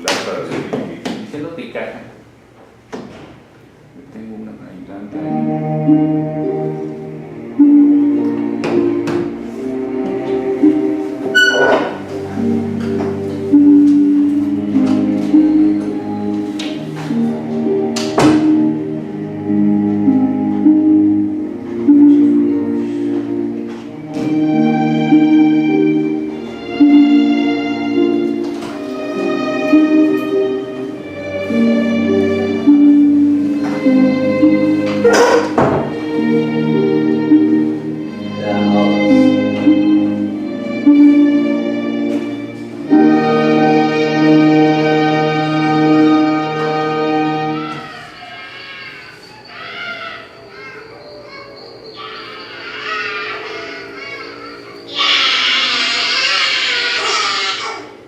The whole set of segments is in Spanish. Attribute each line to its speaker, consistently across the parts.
Speaker 1: la separación y se los pica. Tengo una ayudante ahí.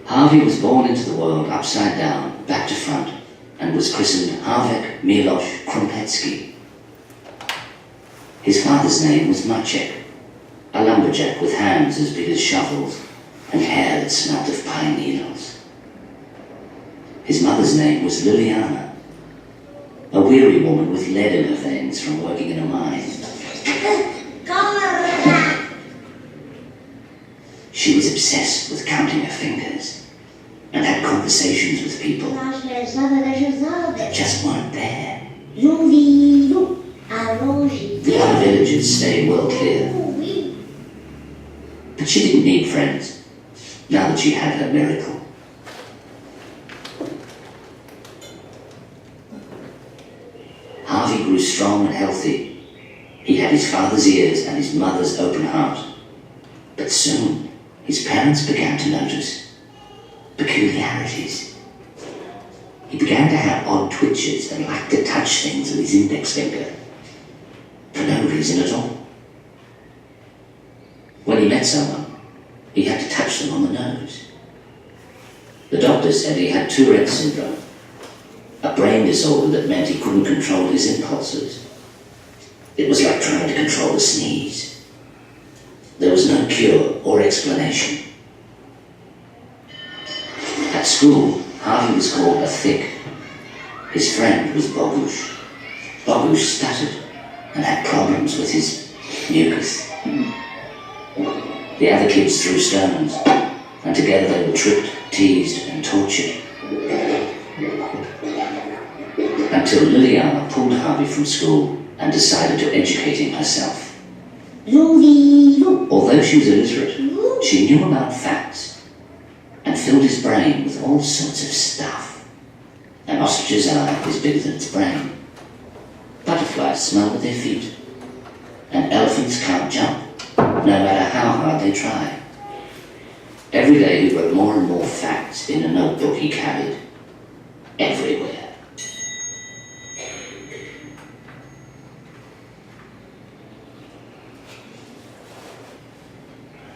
Speaker 2: Harvey was born into the world upside down, back to front, and was christened Harvek Miloš Krumpetsky. His father's name was Maciek, a lumberjack with hands as big as shovels and hair that smelt of pine needles. His mother's name was Liliana, a weary woman with lead in her veins from working in a mine. She was obsessed with counting her fingers and had conversations with people that just weren't there. The other villagers stayed well clear. But she didn't need friends, now that she had her miracle. Harvey grew strong and healthy. He had his father's ears and his mother's open heart. But soon, his parents began to notice peculiarities. He began to have odd twitches and liked to touch things with his index finger, for no reason at all. When he met someone, he had to touch them on the nose. The doctor said he had Tourette syndrome, a brain disorder that meant he couldn't control his impulses. It was like trying to control a sneeze. There was no cure or explanation. At school, Harvey was called a thick. His friend was Bogusz. Bogusz stuttered and had problems with his mucus. The other kids threw stones, and together they were tripped, teased, and tortured. Until Liliana pulled Harvey from school and decided to educate him herself. Although she was illiterate, she knew about facts and filled his brain with all sorts of stuff. An ostrich's eye is bigger than its brain. Butterflies smell with their feet. And elephants can't jump, no matter how hard they try. Every day he wrote more and more facts in a notebook he carried everywhere.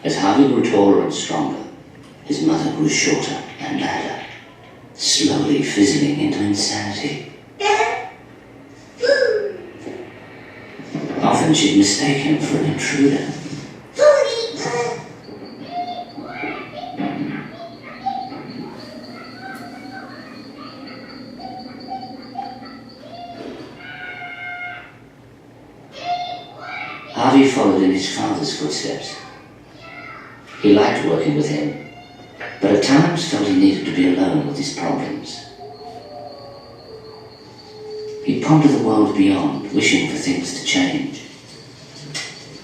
Speaker 2: As Harvey grew taller and stronger, his mother grew shorter and madder, slowly fizzling into insanity. Often she'd mistake him for an intruder. Harvey followed in his father's footsteps. He liked working with him, but at times felt he needed to be alone with his problems. He'd ponder the world beyond, wishing for things to change.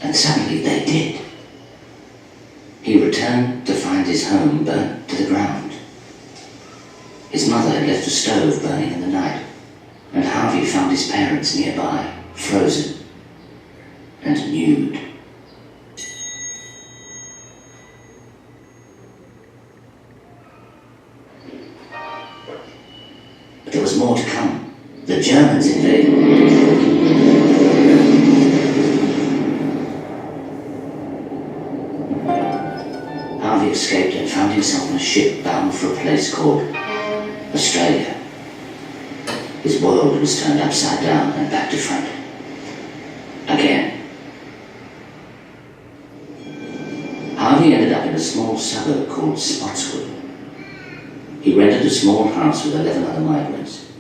Speaker 2: And suddenly they did. He returned to find his home burnt to the ground. His mother had left a stove burning in the night, and Harvey found his parents nearby, frozen and nude. But there was more to come. The Germans invaded. Harvey escaped and found himself on a ship bound for a place called Australia. His world was turned upside down and back to front. Again. Harvey ended up in a small suburb called Spotswood. He he rented a small house with 11 other migrants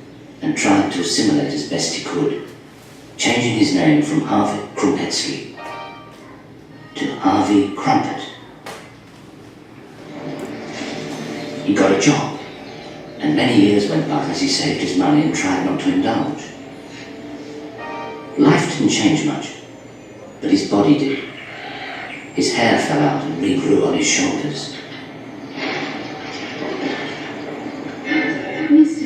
Speaker 2: and tried to assimilate as best he could, changing his name from Harvey Krumpetsky to Harvey Crumpet. He got a job, and many years went by as he saved his money and tried not to indulge. Life didn't change much, but his body did. His hair fell out and regrew on his shoulders.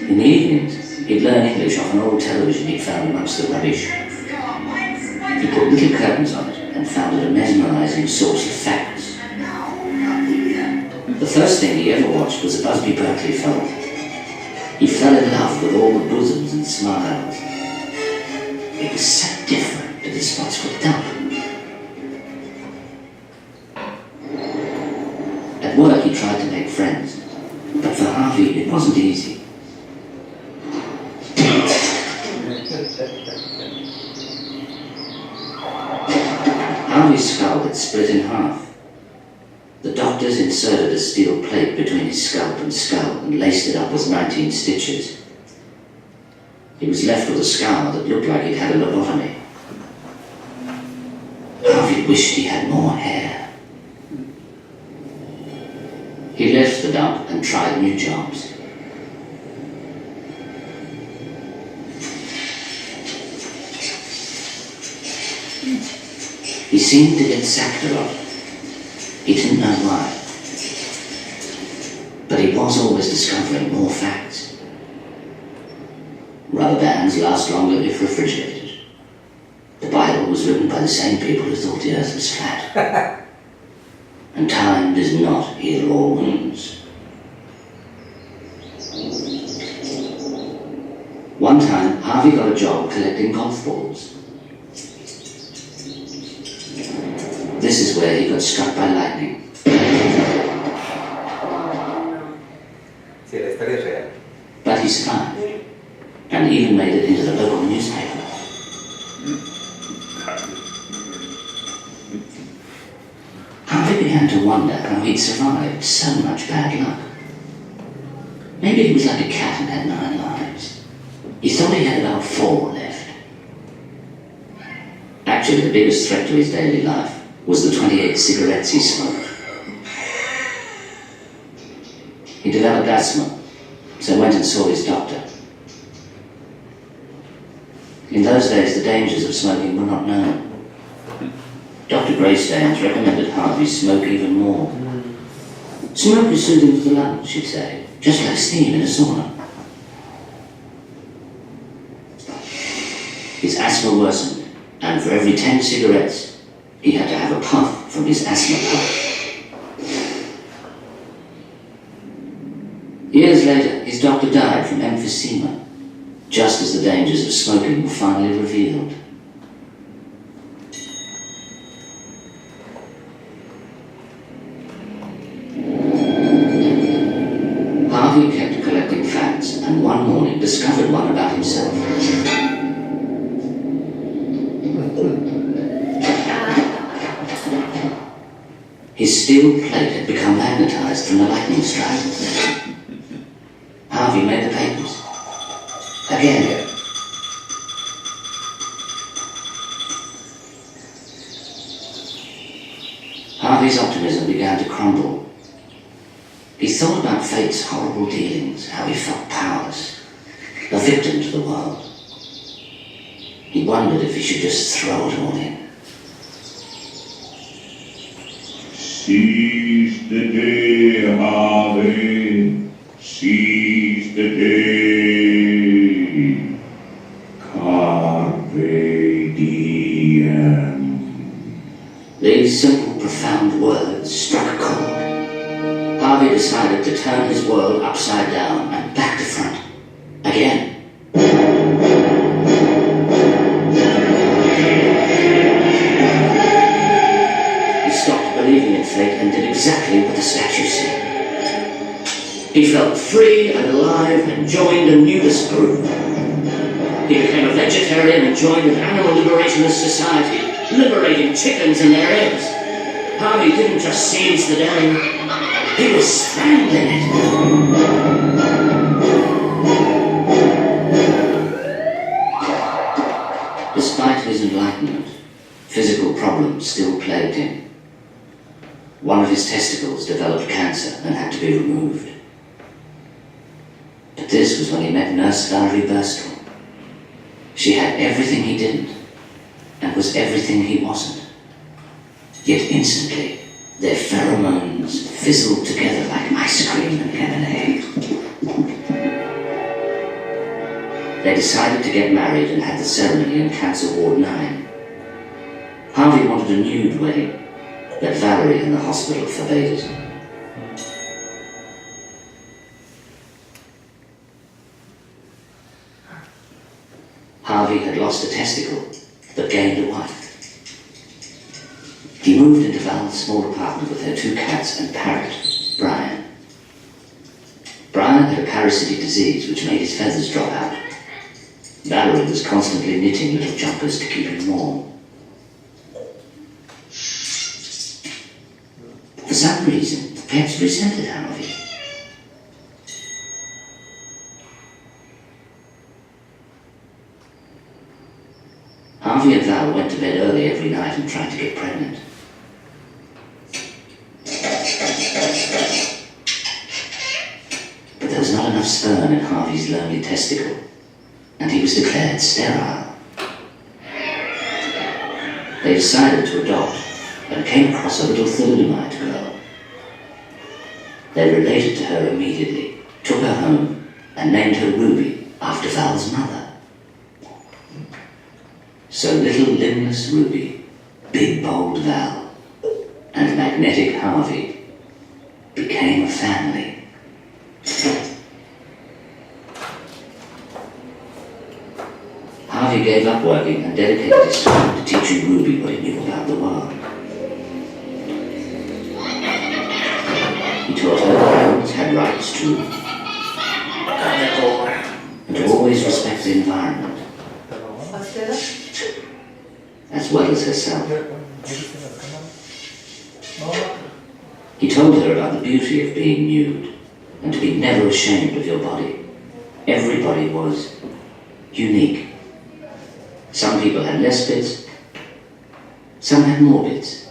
Speaker 2: In the evenings, he'd learn English off an old television he'd found amongst the rubbish. He put little curtains on it and found it a mesmerizing source of facts. The first thing he ever watched was a Busby Berkeley film. He fell in love with all the bosoms and smiles. It was so different to the Spotswood dump. At work he tried to make friends, but for Harvey it wasn't easy. Harvey's skull had split in half. The doctors inserted a steel plate between his scalp and laced it up with 19 stitches. He was left with a scar that looked like he'd had a lobotomy. Harvey wished he had more hair. He left the dump and tried new jobs. He seemed to get sacked a lot. He didn't know why. But he was always discovering more facts. Rubber bands last longer if refrigerated. The Bible was written by the same people who thought the earth was flat. And time does not heal all wounds. One time, Harvey got a job collecting golf balls. This is where he got struck by lightning.
Speaker 3: Sí, la historia es real.
Speaker 2: But he survived, and even made it into the local newspaper. Harvey began to wonder how he'd survived so much bad luck. Maybe he was like a cat and had 9 lives. He thought he had about 4 left. Actually, the biggest threat to his daily life was the 28 cigarettes he smoked. He developed asthma, so went and saw his doctor. In those days, the dangers of smoking were not known. Dr. Greystanes recommended Harvey smoke even more. Smoke is soothing to the lungs, she'd say, just like steam in a sauna. His asthma worsened, and for every 10 cigarettes, he had to have a puff from his asthma pipe. Years later, his doctor died from emphysema, just as the dangers of smoking were finally revealed. Harvey kept collecting facts, and one morning discovered one about himself. His steel plate had become magnetized from the lightning strike. Harvey made the papers. Again. Harvey's optimism began to crumble. He thought about fate's horrible dealings, how he felt powerless, a victim to the world. He wondered if he should just throw it all in.
Speaker 4: Seize the day, Harvey. Seize the day. Carpe diem.
Speaker 2: These simple, profound words struck a chord. Harvey decided to turn his world upside down and back to front. Again. Believing in fate and did exactly what the statue said. He felt free and alive and joined a nudist group. He became a vegetarian and joined an animal liberationist society, liberating chickens and their eggs. Harvey didn't just seize the day, He was strangling it. Despite his enlightenment, physical problems still plagued him. One of his testicles developed cancer and had to be removed. But this was when he met Nurse Valerie Burstall. She had everything he didn't, and was everything he wasn't. Yet instantly, their pheromones fizzled together like ice cream and lemonade. They decided to get married and had the ceremony in Cancer Ward 9. Harvey wanted a nude wedding, but Valerie in the hospital forbade it. Harvey had lost a testicle, but gained a wife. He moved into Val's small apartment with her 2 cats and parrot, Brian. Brian had a parasitic disease which made his feathers drop out. Valerie was constantly knitting little jumpers to keep him warm. For some reason, the pets resented Harvey. Harvey and Val went to bed early every night and tried to get pregnant. But there was not enough sperm in Harvey's lonely testicle, and he was declared sterile. They decided to adopt, and came across a little thalidomide girl. They related to her immediately, took her home, and named her Ruby after Val's mother. So little limbless Ruby, big bold Val, and magnetic Harvey became a family. Harvey gave up working and dedicated his time to teaching Ruby what he knew about the world. He taught her that animals had rights too, and to always respect the environment, as well as herself. He told her about the beauty of being nude, and to be never ashamed of your body. Everybody was unique. Some people had less bits, some had more bits.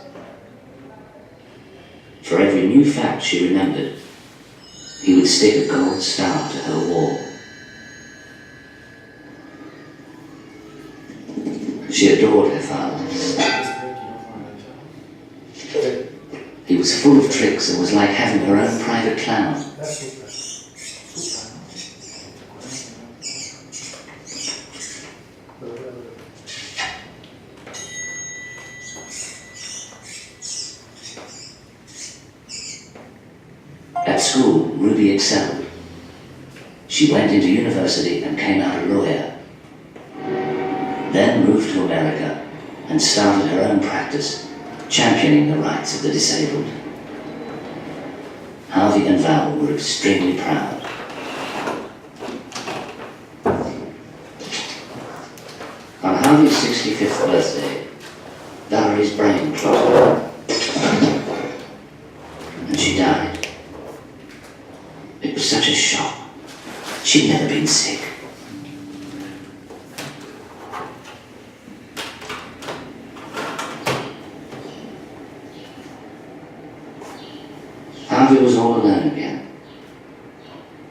Speaker 2: For every new fact she remembered, he would stick a gold star to her wall. She adored her father. He was full of tricks and was like having her own private clown. At school, Ruby excelled. She went into university and came out a lawyer. Then moved to America and started her own practice, championing the rights of the disabled. Harvey and Val were extremely proud. On Harvey's 65th birthday, Valerie's brain clotted, and she died. It was such a shock. She'd never been sick. Harvey was all alone again.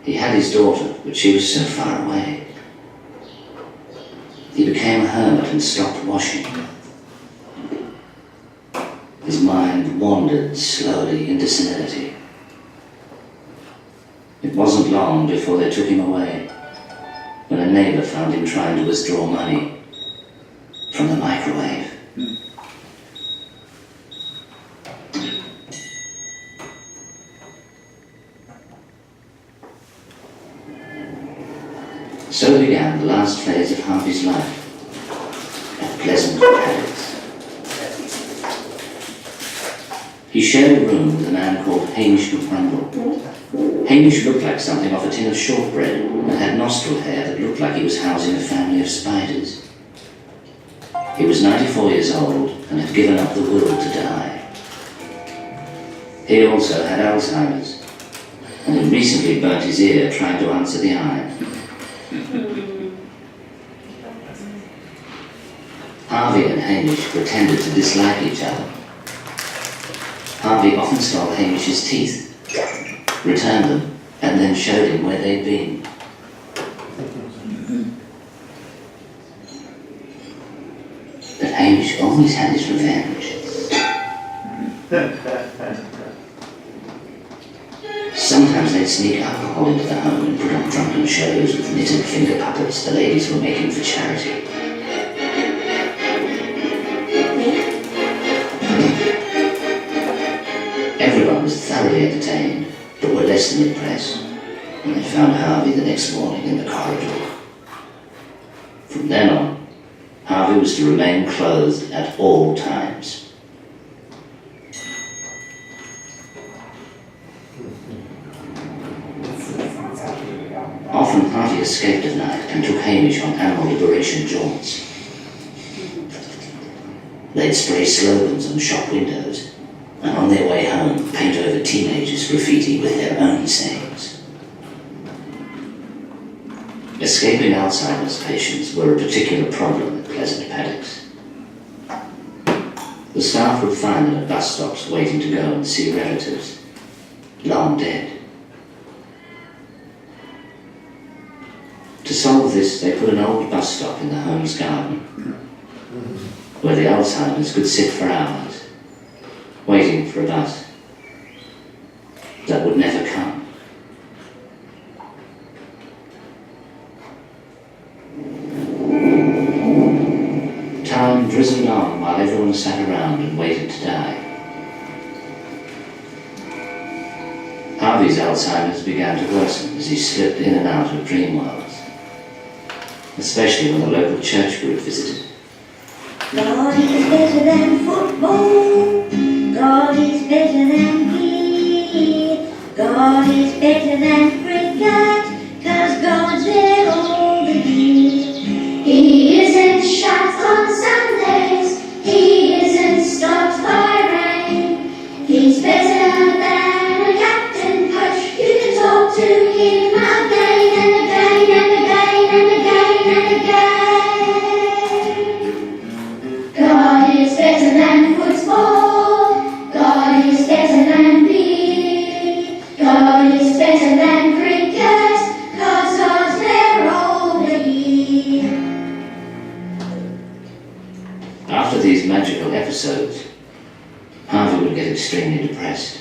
Speaker 2: He had his daughter, but she was so far away. He became a hermit and stopped washing. His mind wandered slowly into senility. It wasn't long before they took him away, when a neighbor found him trying to withdraw money from the microwave. So began the last phase of Harvey's life at Pleasant Paddocks. He shared a room with a man called Hamish McRundle. Hamish looked like something off a tin of shortbread and had nostril hair that looked like he was housing a family of spiders. He was 94 years old and had given up the will to die. He also had Alzheimer's and had recently burnt his ear trying to answer the iron. Harvey and Hamish pretended to dislike each other. Harvey often stole Hamish's teeth, returned them, and then showed him where they'd been. But Hamish always had his revenge. Sometimes they'd sneak alcohol into the home and put on drunken shows with knitted finger puppets the ladies were making for charity. Everyone was thoroughly entertained, but were less than impressed when they found Harvey the next morning in the corridor. From then on, Harvey was to remain clothed at all times. Often Harvey escaped at night and took Hamish on animal liberation jaunts. They'd spray slogans on shop windows, and on their way home paint over teenagers' graffiti with their own sayings. Escaping Alzheimer's patients were a particular problem at Pleasant Paddocks. The staff would find them at bus stops waiting to go and see relatives, long dead. To solve this, they put an old bus stop in the home's garden, where the Alzheimers could sit for hours, waiting for a bus that would never come. Time drizzled on while everyone sat around and waited to die. Harvey's Alzheimer's began to worsen as he slipped in and out of dream worlds, especially when the local church group visited.
Speaker 5: God is better than football. God is better than beer. God is better than cricket, 'cause God's there all the year. He isn't shut on Sundays. He isn't stopped by rain. He's better than a captain coach. You can talk to him again and again and again and again and again. God is better than football. God is better than beer. God is better than cricket, 'cause God's there all the year.
Speaker 2: After these magical episodes, Harvey would get extremely depressed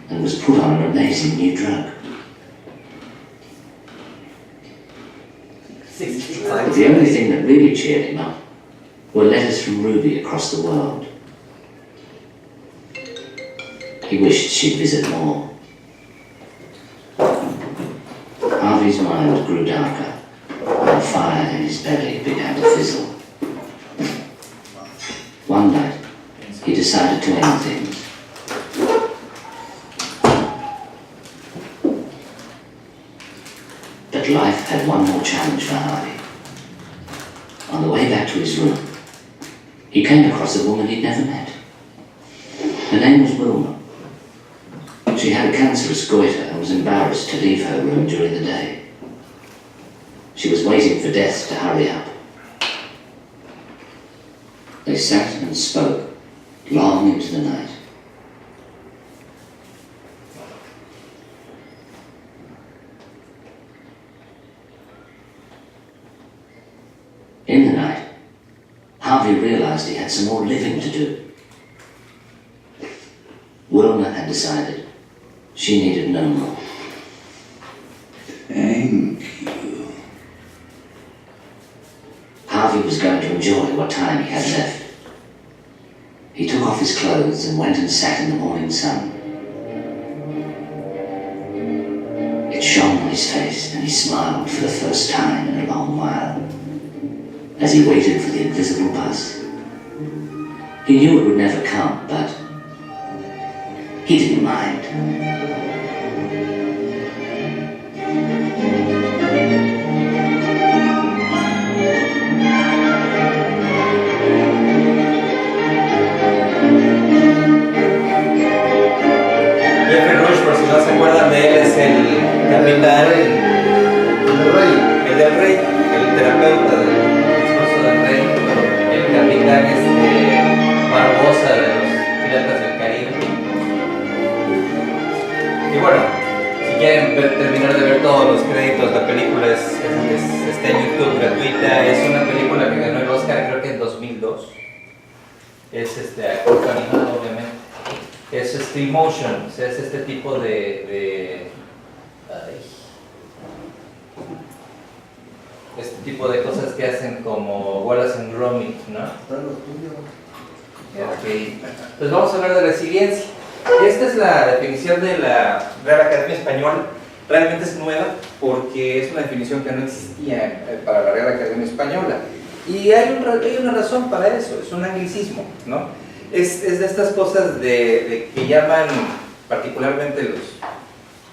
Speaker 2: and was put on an amazing new drug. But the only thing that really cheered him up were letters from Ruby across the world. He wished she'd visit more. Harvey's mind grew darker, and the fire in his belly began to fizzle. One night, he decided to end things. But life had one more challenge for Harvey. On the way back to his room, he came across a woman he'd never met. Her name was Wilma. She had a cancerous goiter and was embarrassed to leave her room during the day. She was waiting for death to hurry up. They sat and spoke long into the night. In the night, Harvey realized he had some more living to do. Wilma had decided she needed no more.
Speaker 4: Thank you.
Speaker 2: Harvey was going to enjoy what time he had left. He took off his clothes and went and sat in the morning sun. It shone on his face and he smiled for the first time in a long while as he waited for the invisible bus. He knew it would never come, but he didn't mind.
Speaker 3: quieren terminar de ver todos los créditos, la película está en YouTube gratuita. Es una película que ganó el Oscar creo que en 2002. Es corto animado, obviamente. Es stop motion, o sea, es este tipo este tipo de cosas que hacen como Wallace and Gromit, ¿no? Okay. Pues vamos a hablar de resiliencia. Esta es la definición de la Real Academia Española. Realmente es nueva porque es una definición que no existía para la Real Academia Española. Y hay una razón para eso, es un anglicismo, ¿no? Es de estas cosas de que llaman, particularmente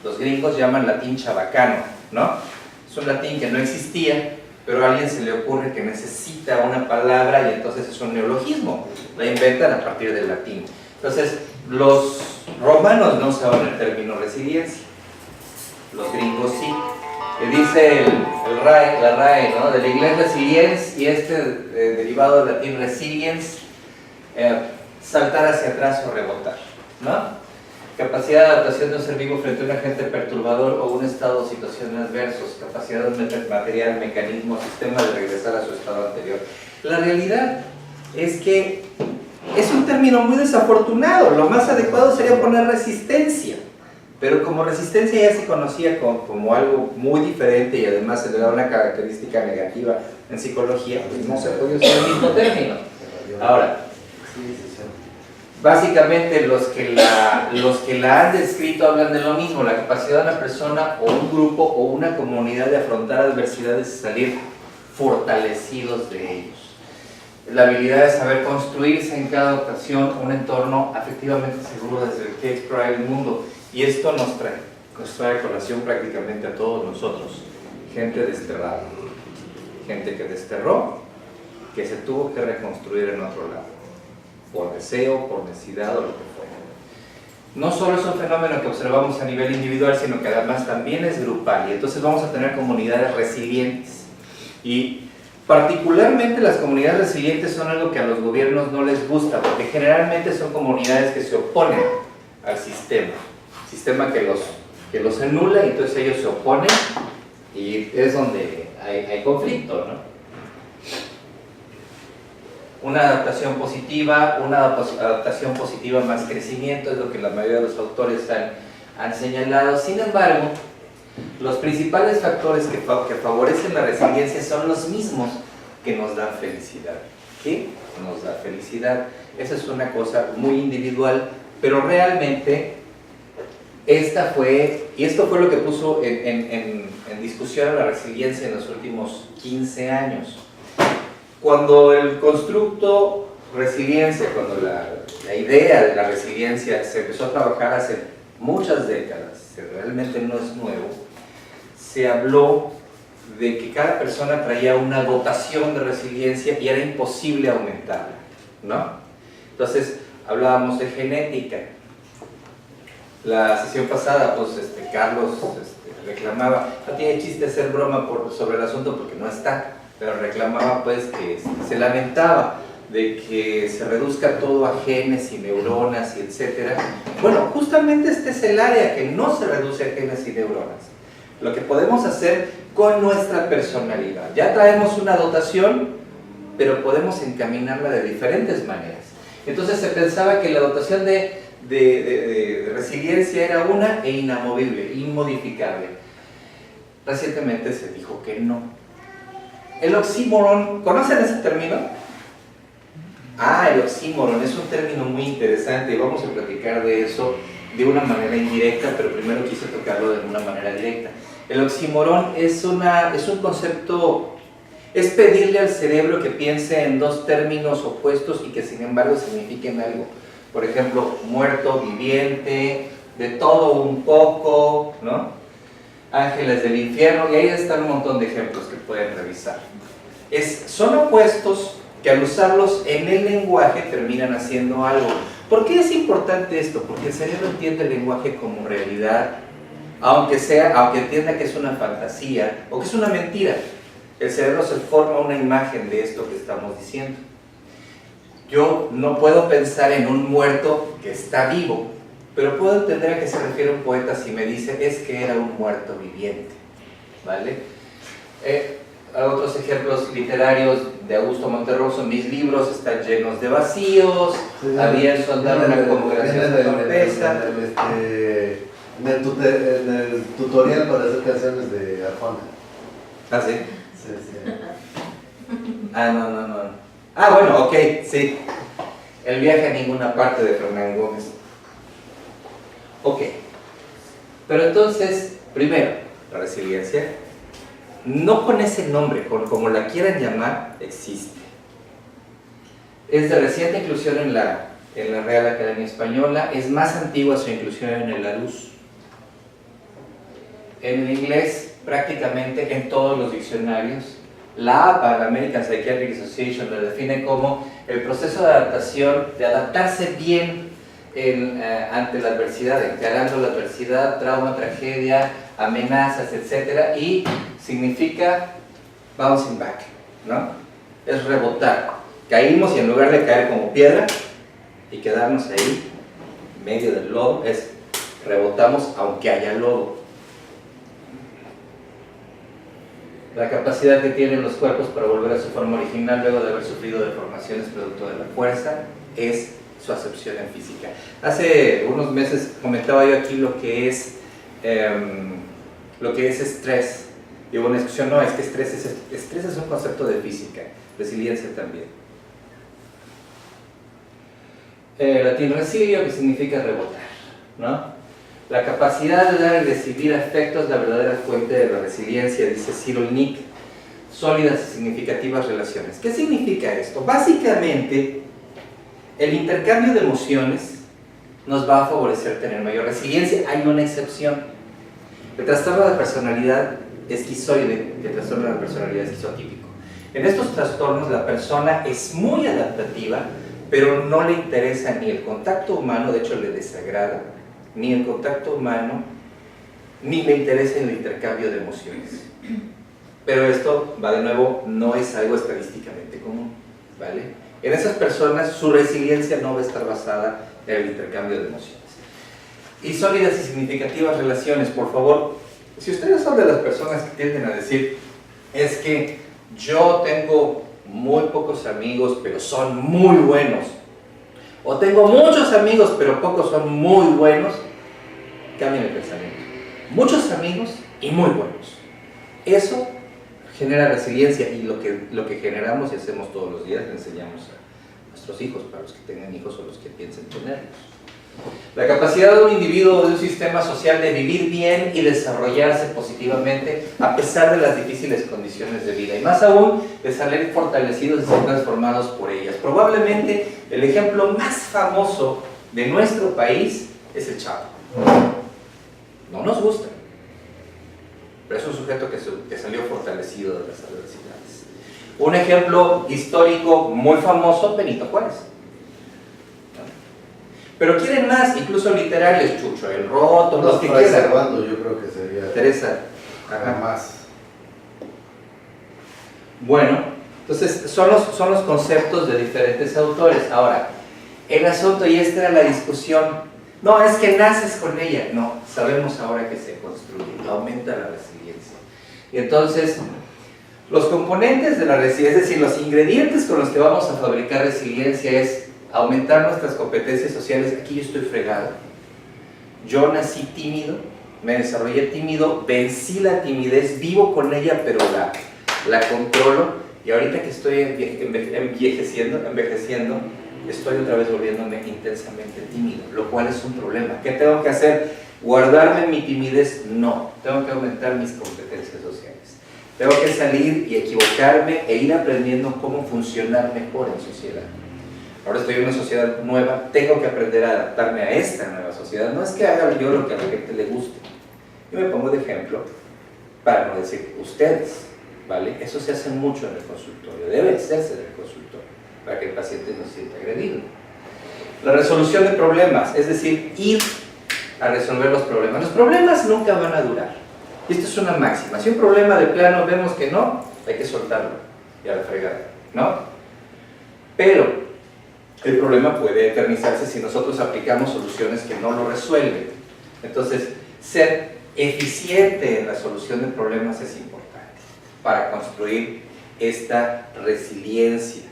Speaker 3: los gringos llaman latín chabacano, ¿no? Es un latín que no existía, pero a alguien se le ocurre que necesita una palabra y entonces es un neologismo, la inventan a partir del latín. Entonces, los romanos no usaban el término resiliencia, los gringos sí. Dice la RAE, ¿no? Del inglés resilience y derivado del latín resilience, saltar hacia atrás o rebotar, ¿no? Capacidad de adaptación de un ser vivo frente a un agente perturbador o un estado o situación adversos, capacidad de material, mecanismo, sistema de regresar a su estado anterior. La realidad es que es un término muy desafortunado. Lo más adecuado sería poner resistencia, pero como resistencia ya se conocía como algo muy diferente y además se le da una característica negativa en psicología, pues no se puede usar el mismo término. Ahora, básicamente los que la han descrito hablan de lo mismo, la capacidad de una persona o un grupo o una comunidad de afrontar adversidades y salir fortalecidos de ellos. La habilidad de saber construirse en cada ocasión un entorno afectivamente seguro desde el que explorar el mundo. Y esto nos trae a colación prácticamente a todos nosotros. Gente desterrada, gente que desterró, que se tuvo que reconstruir en otro lado, por deseo, por necesidad o lo que fuera. No solo es un fenómeno que observamos a nivel individual, sino que además también es grupal, y entonces vamos a tener comunidades resilientes. Y particularmente las comunidades resilientes son algo que a los gobiernos no les gusta, porque generalmente son comunidades que se oponen al sistema que los anula, y entonces ellos se oponen, y es donde hay conflicto, ¿no? Una adaptación positiva más crecimiento es lo que la mayoría de los autores han señalado. Sin embargo, los principales factores que favorecen la resiliencia son los mismos que nos dan felicidad. ¿Qué nos da felicidad? Esa es una cosa muy individual, pero realmente esto fue lo que puso en discusión a la resiliencia en los últimos 15 años. Cuando el constructo resiliencia, cuando la idea de la resiliencia se empezó a trabajar hace muchas décadas, realmente no es nuevo, se habló de que cada persona traía una dotación de resiliencia y era imposible aumentarla, ¿no? Entonces hablábamos de genética. La sesión pasada, pues Carlos reclamaba, no tiene chiste hacer broma sobre el asunto porque no está, pero reclamaba pues que se lamentaba de que se reduzca todo a genes y neuronas y etcétera. Bueno, justamente este es el área que no se reduce a genes y neuronas. Lo que podemos hacer con nuestra personalidad. Ya traemos una dotación, pero podemos encaminarla de diferentes maneras. Entonces se pensaba que la dotación de resiliencia era una e inamovible, inmodificable. Recientemente se dijo que no. El oxímoron, ¿conocen ese término? El oxímoron es un término muy interesante y vamos a platicar de eso de una manera indirecta, pero primero quise tocarlo de una manera directa. El oxímoron es un concepto, es pedirle al cerebro que piense en dos términos opuestos y que sin embargo signifiquen algo. Por ejemplo, muerto, viviente, de todo un poco, ¿no? Ángeles del infierno, y ahí están un montón de ejemplos que pueden revisar. Son opuestos que al usarlos en el lenguaje terminan haciendo algo. ¿Por qué es importante esto? Porque el cerebro entiende el lenguaje como realidad, aunque entienda que es una fantasía o que es una mentira. El cerebro se forma una imagen de esto que estamos diciendo. Yo no puedo pensar en un muerto que está vivo, pero puedo entender a qué se refiere un poeta si me dice es que era un muerto viviente, ¿vale? Otros ejemplos literarios de Augusto Monterroso: mis libros están llenos de vacíos, había el soldado una como graciosa torpeza.
Speaker 6: En el tutorial para hacer canciones de Arjona.
Speaker 3: ¿Ah, sí?
Speaker 6: Sí, sí.
Speaker 3: Ah, no. Ah, bueno, ok, sí. El viaje a ninguna parte de Fernán Gómez. Ok. Pero entonces, primero, la resiliencia, no con ese nombre, como la quieran llamar, existe. Es de reciente inclusión en la Real Academia Española, es más antigua su inclusión en el Larousse. En el inglés, prácticamente en todos los diccionarios, la APA, la American Psychiatric Association, lo define como el proceso de adaptación, de adaptarse bien ante la adversidad, encarando la adversidad, trauma, tragedia, amenazas, etc. Y significa bouncing back, ¿no? Es rebotar. Caímos y en lugar de caer como piedra y quedarnos ahí, en medio del lodo, rebotamos aunque haya lodo. La capacidad que tienen los cuerpos para volver a su forma original luego de haber sufrido deformaciones producto de la fuerza es su acepción en física. Hace unos meses comentaba yo aquí lo que es estrés. Y hubo una discusión, no, es que estrés es un concepto de física, resiliencia también. Latín resilio, que significa rebotar, ¿no? La capacidad de dar y recibir afecto es la verdadera fuente de la resiliencia, dice Cyril Nick. Sólidas y significativas relaciones. ¿Qué significa esto? Básicamente, el intercambio de emociones nos va a favorecer tener mayor resiliencia. Hay una excepción. El trastorno de personalidad esquizoide, el trastorno de la personalidad esquizotípico. En estos trastornos la persona es muy adaptativa, pero no le interesa ni el contacto humano, de hecho le desagrada, ni el contacto humano, ni le interesa el intercambio de emociones. Pero esto, va de nuevo, no es algo estadísticamente común, ¿vale? En esas personas su resiliencia no va a estar basada en el intercambio de emociones. Y sólidas y significativas relaciones, por favor, si ustedes son de las personas que tienden a decir, es que yo tengo muy pocos amigos, pero son muy buenos, o tengo muchos amigos, pero pocos son muy buenos, cambien el pensamiento. Muchos amigos y muy buenos. Eso genera resiliencia, y lo que generamos y hacemos todos los días le enseñamos a nuestros hijos, para los que tengan hijos o los que piensen tenerlos. La capacidad de un individuo o de un sistema social de vivir bien y desarrollarse positivamente a pesar de las difíciles condiciones de vida, y más aún de salir fortalecidos y ser transformados por ellas. Probablemente el ejemplo más famoso de nuestro país es el Chapo. No nos gusta, pero es un sujeto que salió fortalecido de las adversidades. Un ejemplo histórico muy famoso, Benito Juárez. Pero quieren más, incluso literarios, Chucho el Roto, los que quieran.
Speaker 6: Servando, yo creo que sería
Speaker 3: Teresa.
Speaker 6: Ajá. Más.
Speaker 3: Bueno, entonces son los conceptos de diferentes autores. Ahora, el asunto, y esta era la discusión, no, es que naces con ella. No, sabemos ahora que se construye, aumenta la resiliencia. Y entonces, los componentes de la resiliencia, es decir, los ingredientes con los que vamos a fabricar resiliencia es aumentar nuestras competencias sociales. Aquí yo estoy fregado. Yo nací tímido, me desarrollé tímido, vencí la timidez, vivo con ella, pero la controlo, y ahorita que estoy envejeciendo, estoy otra vez volviéndome intensamente tímido, lo cual es un problema. ¿Qué tengo que hacer? ¿Guardarme mi timidez? No, tengo que aumentar mis competencias sociales. Tengo que salir y equivocarme e ir aprendiendo cómo funcionar mejor en sociedad. Ahora estoy en una sociedad nueva, tengo que aprender a adaptarme a esta nueva sociedad. No es que haga yo lo que a la gente le guste. Yo me pongo de ejemplo para no decir ustedes, ¿vale? Eso se hace mucho en el consultorio, debe hacerse en el consultorio, para que el paciente no se sienta agredido. La resolución de problemas, es decir, ir a resolver los problemas. Los problemas nunca van a durar. Y esto es una máxima. Si un problema de plano vemos que no, hay que soltarlo y a la fregada, ¿no? Pero el problema puede eternizarse si nosotros aplicamos soluciones que no lo resuelven. Entonces, ser eficiente en la solución de problemas es importante para construir esta resiliencia.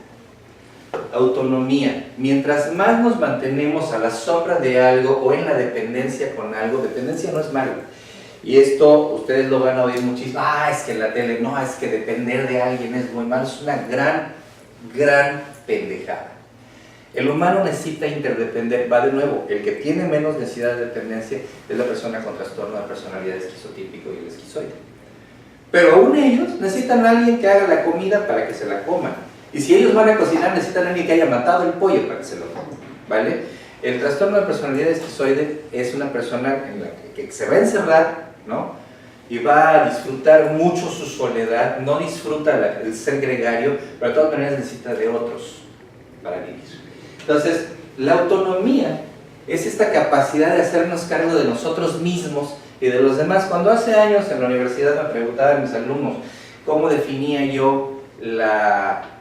Speaker 3: Autonomía. Mientras más nos mantenemos a la sombra de algo o en la dependencia con algo, dependencia no es malo. Y esto ustedes lo van a oír muchísimo. Es que en la tele, no, es que depender de alguien es muy malo. Es una gran pendejada. El humano necesita interdepender. Va de nuevo, el que tiene menos necesidad de dependencia es la persona con trastorno de personalidad esquizotípico y el esquizoide. Pero aún ellos necesitan a alguien que haga la comida para que se la coman. Y si ellos van a cocinar, necesitan a alguien que haya matado el pollo para que se lo coman, ¿vale? El trastorno de personalidad esquizoide es una persona en la que se va a encerrar, ¿no? Y va a disfrutar mucho su soledad, no disfruta el ser gregario, pero de todas maneras necesita de otros para vivir. Entonces, la autonomía es esta capacidad de hacernos cargo de nosotros mismos y de los demás. Cuando hace años en la universidad me preguntaban mis alumnos cómo definía yo la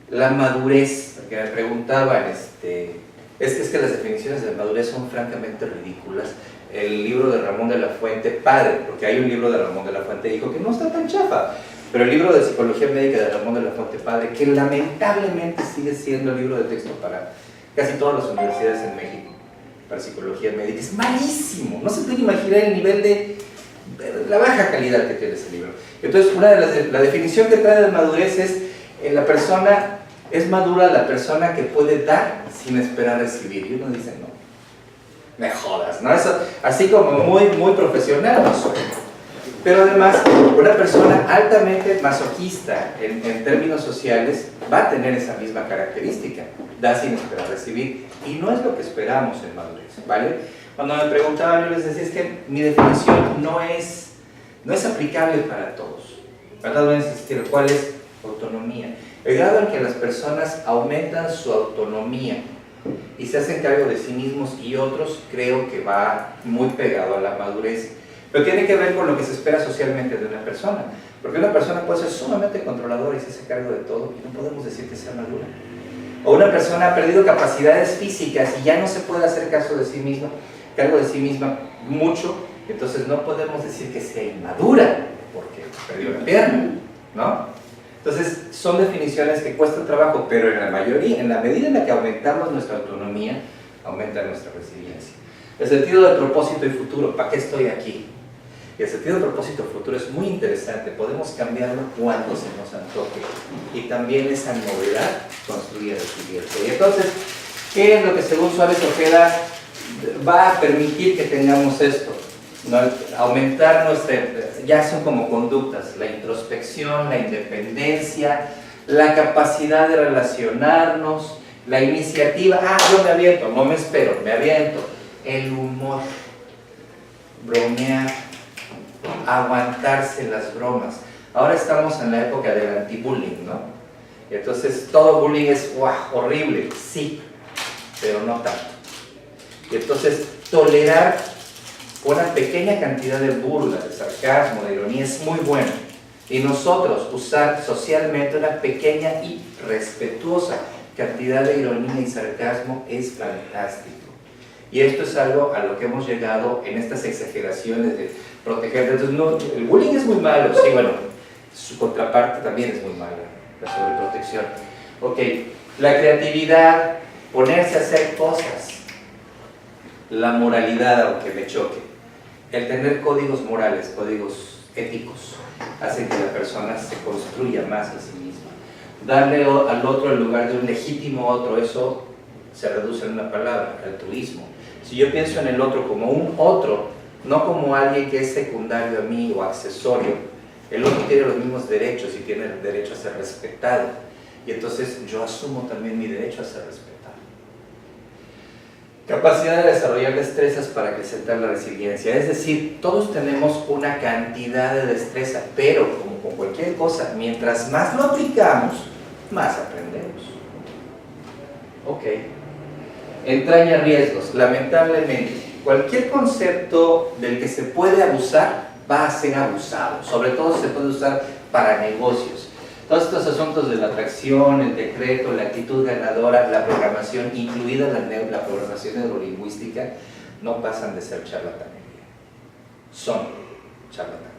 Speaker 3: madurez, porque me preguntaban, es que las definiciones de madurez son francamente ridículas. El libro de Ramón de la Fuente, padre, porque hay un libro de Ramón de la Fuente, dijo que no está tan chafa, pero el libro de Psicología Médica de Ramón de la Fuente, padre, que lamentablemente sigue siendo el libro de texto para casi todas las universidades en México, para Psicología Médica, es malísimo, no se puede imaginar el nivel de la baja calidad que tiene ese libro. Entonces, la definición que trae de madurez es, la persona es madura, la persona que puede dar sin esperar recibir, y uno dice, no, me jodas, ¿no? Eso, así como muy profesional, no soy. Pero además, una persona altamente masoquista en términos sociales va a tener esa misma característica, da sin esperar recibir, y no es lo que esperamos en madurez, ¿vale? Cuando me preguntaban, yo les decía, es que mi definición no es aplicable para todos, ¿verdad? Voy a insistir, ¿cuál es autonomía? El grado en que las personas aumentan su autonomía y se hacen cargo de sí mismos y otros, creo que va muy pegado a la madurez. Pero tiene que ver con lo que se espera socialmente de una persona. Porque una persona puede ser sumamente controladora y se hace cargo de todo y no podemos decir que sea madura. O una persona ha perdido capacidades físicas y ya no se puede hacer cargo de sí misma mucho, entonces no podemos decir que sea inmadura porque perdió la pierna, ¿no? Entonces son definiciones que cuestan trabajo, pero en la medida en la que aumentamos nuestra autonomía, aumenta nuestra resiliencia. El sentido de propósito y futuro, ¿para qué estoy aquí? Y el sentido de propósito y futuro es muy interesante, podemos cambiarlo cuando se nos antoje. Y también esa novedad construye resiliencia. Y entonces, ¿qué es lo que según Suárez Ojeda va a permitir que tengamos esto? ¿No? Aumentar ya son como conductas, la introspección, la independencia, la capacidad de relacionarnos, la iniciativa, yo me aviento, no me espero, me aviento, el humor, bromear, aguantarse las bromas. Ahora estamos en la época del anti-bullying, ¿no? Entonces todo bullying es horrible, sí, pero no tanto. Y entonces tolerar una pequeña cantidad de burla, de sarcasmo, de ironía es muy bueno. Y nosotros usar socialmente una pequeña y respetuosa cantidad de ironía y sarcasmo es fantástico. Y esto es algo a lo que hemos llegado en estas exageraciones de proteger. Entonces, no, el bullying es muy malo, sí, bueno, su contraparte también es muy mala, la sobreprotección. Ok, la creatividad, ponerse a hacer cosas, la moralidad, aunque me choque. El tener códigos morales, códigos éticos, hace que la persona se construya más a sí misma. Darle al otro el lugar de un legítimo otro, eso se reduce en una palabra, altruismo. Si yo pienso en el otro como un otro, no como alguien que es secundario a mí o accesorio, el otro tiene los mismos derechos y tiene el derecho a ser respetado. Y entonces yo asumo también mi derecho a ser respetado. Capacidad de desarrollar destrezas para acrecentar la resiliencia. Es decir, todos tenemos una cantidad de destreza, pero como con cualquier cosa, mientras más lo aplicamos, más aprendemos. Ok. Entraña riesgos. Lamentablemente, cualquier concepto del que se puede abusar va a ser abusado. Sobre todo se puede usar para negocios. Todos estos asuntos de la atracción, el decreto, la actitud ganadora, la programación, incluida la programación neurolingüística, no pasan de ser charlatanería. Son charlatanería.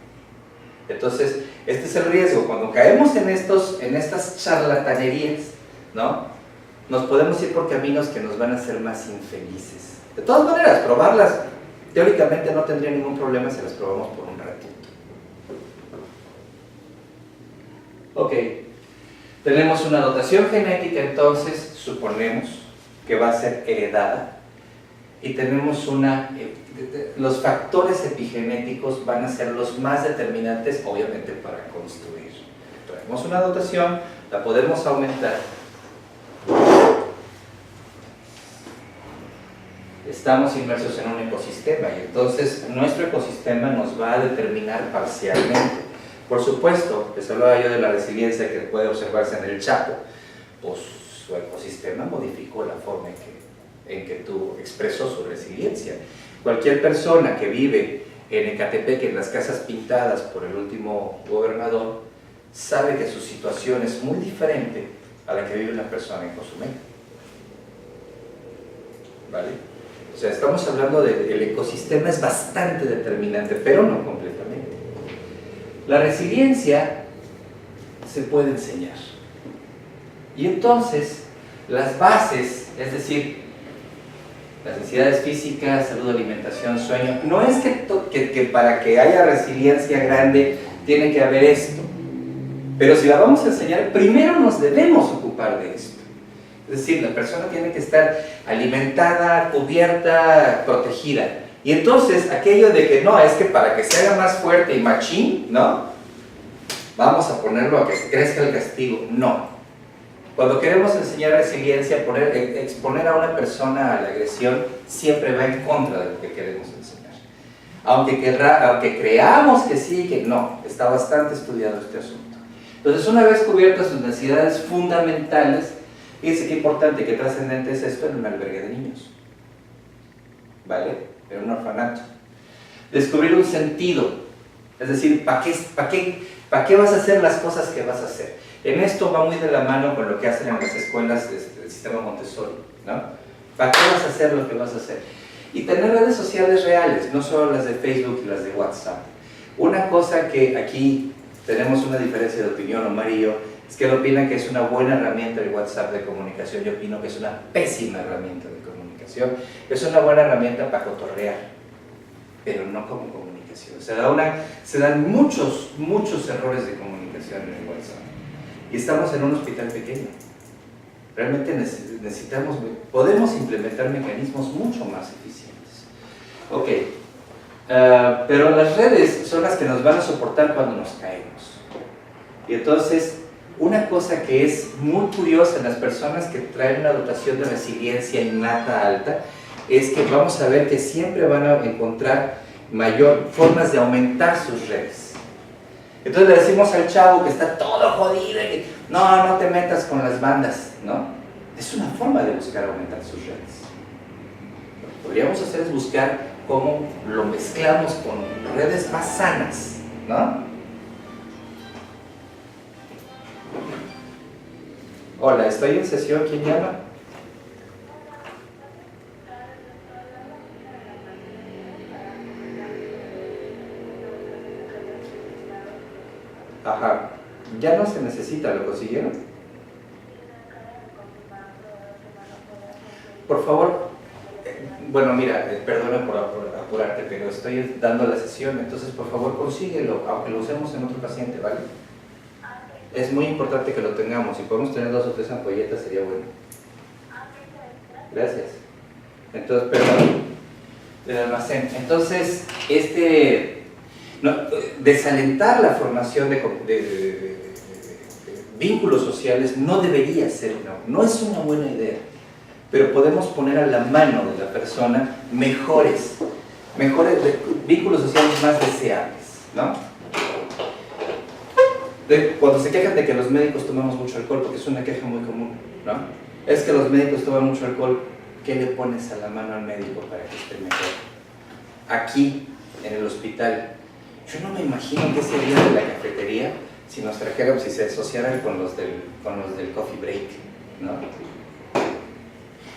Speaker 3: Entonces, este es el riesgo. Cuando caemos en estas charlatanerías, ¿no?, nos podemos ir por caminos que nos van a hacer más infelices. De todas maneras, probarlas, teóricamente no tendría ningún problema si las probamos por un ratito. Ok, tenemos una dotación genética, entonces suponemos que va a ser heredada, y tenemos los factores epigenéticos van a ser los más determinantes, obviamente, para construir. Traemos una dotación, la podemos aumentar. Estamos inmersos en un ecosistema, y entonces nuestro ecosistema nos va a determinar parcialmente. Por supuesto, les hablaba yo de la resiliencia que puede observarse en el Chaco, pues su ecosistema modificó la forma en que tú expresó su resiliencia. Cualquier persona que vive en Ecatepec, en las casas pintadas por el último gobernador, sabe que su situación es muy diferente a la que vive una persona en Cozumel. ¿Vale? O sea, estamos hablando de que el ecosistema es bastante determinante, pero no completamente. La resiliencia se puede enseñar. Y entonces, las bases, es decir, las necesidades físicas, salud, alimentación, sueño, no es que para que haya resiliencia grande tiene que haber esto. Pero si la vamos a enseñar, primero nos debemos ocupar de esto. Es decir, la persona tiene que estar alimentada, cubierta, protegida. Y entonces, aquello de que no, es que para que se haga más fuerte y machín, ¿no?, vamos a ponerlo a que crezca el castigo. No. Cuando queremos enseñar resiliencia, exponer a una persona a la agresión, siempre va en contra de lo que queremos enseñar. Aunque creamos que sí, que no, está bastante estudiado este asunto. Entonces, una vez cubiertas sus necesidades fundamentales, fíjense qué importante, qué trascendente es esto en un albergue de niños. ¿Vale? En un orfanato. Descubrir un sentido, es decir, ¿para qué vas a hacer las cosas que vas a hacer? En esto va muy de la mano con lo que hacen en las escuelas del sistema Montessori, ¿no? ¿Para qué vas a hacer lo que vas a hacer? Y tener redes sociales reales, no solo las de Facebook y las de WhatsApp. Una cosa que aquí tenemos una diferencia de opinión, Omar y yo, es que él opina que es una buena herramienta el WhatsApp de comunicación. Yo opino que es una pésima herramienta de comunicación. Es una buena herramienta para cotorrear, pero no como comunicación. Se dan muchos errores de comunicación en el WhatsApp. Y estamos en un hospital pequeño. Realmente podemos implementar mecanismos mucho más eficientes. Ok, pero las redes son las que nos van a soportar cuando nos caemos. Y entonces, una cosa que es muy curiosa en las personas que traen una dotación de resiliencia innata alta, es que vamos a ver que siempre van a encontrar formas de aumentar sus redes. Entonces le decimos al chavo que está todo jodido, que no te metas con las bandas, ¿no? Es una forma de buscar aumentar sus redes. Lo que podríamos hacer es buscar cómo lo mezclamos con redes más sanas, ¿no? Hola, estoy en sesión, ¿quién llama? Ajá, ya no se necesita, ¿lo consiguieron? Por favor, bueno, mira, perdona por apurarte, pero estoy dando la sesión, entonces por favor consíguelo, aunque lo usemos en otro paciente, ¿vale? Es muy importante que lo tengamos, si podemos tener 2 o 3 ampolletas sería bueno. Gracias. Entonces, perdón, del almacén. Entonces, desalentar la formación de vínculos sociales no debería ser, no es una buena idea, pero podemos poner a la mano de la persona mejores vínculos sociales más deseables, ¿no? Cuando se quejan de que los médicos tomamos mucho alcohol, porque es una queja muy común, ¿no? Es que los médicos toman mucho alcohol, ¿qué le pones a la mano al médico para que esté mejor? Aquí, en el hospital, yo no me imagino que ese día de la cafetería si nos trajéramos, si se asociaran con los del coffee break, ¿no?